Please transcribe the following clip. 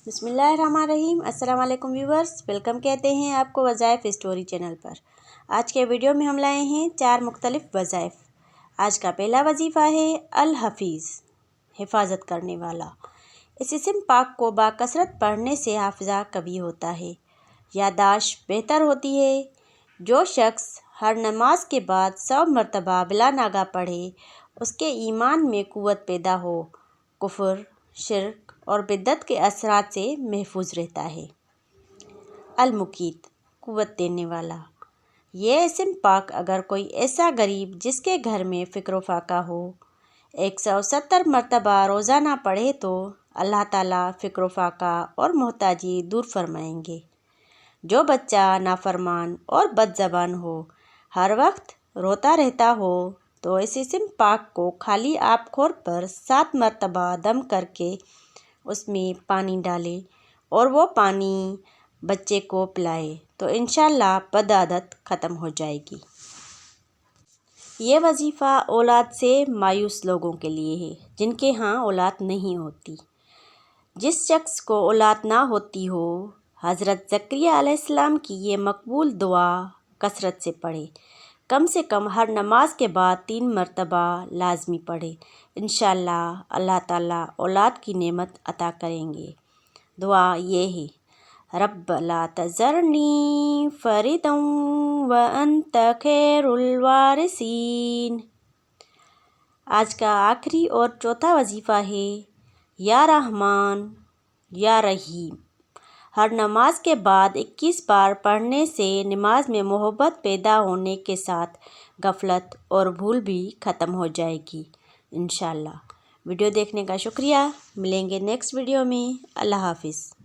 بسم اللہ الرحمن الرحیم۔ السلام علیکم ویورز، ویلکم کہتے ہیں آپ کو وظائف اسٹوری چینل پر۔ آج کے ویڈیو میں ہم لائے ہیں 4 مختلف وظائف۔ آج کا پہلا وظیفہ ہے الحفیظ، حفاظت کرنے والا۔ اس اسم پاک کو باکثرت پڑھنے سے حافظہ قوی ہوتا ہے، یادداشت بہتر ہوتی ہے۔ جو شخص ہر نماز کے بعد 100 مرتبہ بلا ناغہ پڑھے، اس کے ایمان میں قوت پیدا ہو، کفر، شرک اور بدعت کے اثرات سے محفوظ رہتا ہے۔ المقیت، قوت دینے والا۔ یہ اسم پاک اگر کوئی ایسا غریب جس کے گھر میں فقر و فاقہ ہو 170 مرتبہ روزانہ پڑھے تو اللہ تعالیٰ فقر و فاقہ اور محتاجی دور فرمائیں گے۔ جو بچہ نافرمان اور بد زبان ہو، ہر وقت روتا رہتا ہو، تو اس اسم پاک کو خالی آب خور پر 7 مرتبہ دم کر کے اس میں پانی ڈالے اور وہ پانی بچے کو پلائے تو انشاءاللہ بد عادت ختم ہو جائے گی۔ یہ وظیفہ اولاد سے مایوس لوگوں کے لیے ہے جن کے ہاں اولاد نہیں ہوتی۔ جس شخص کو اولاد نہ ہوتی ہو، حضرت زکریا علیہ السلام کی یہ مقبول دعا کثرت سے پڑھے، کم سے کم ہر نماز کے بعد 3 مرتبہ لازمی پڑھے، انشاءاللہ اللہ تعالیٰ اولاد کی نعمت عطا کریں گے۔ دعا یہ ہے: رب لا تذرنی فردا وانت خیر الوارثین۔ آج کا آخری اور چوتھا وظیفہ ہے یا رحمان یا رحیم۔ ہر نماز کے بعد 21 بار پڑھنے سے نماز میں محبت پیدا ہونے کے ساتھ غفلت اور بھول بھی ختم ہو جائے گی انشاءاللہ۔ ویڈیو دیکھنے کا شکریہ۔ ملیں گے نیکسٹ ویڈیو میں۔ اللہ حافظ۔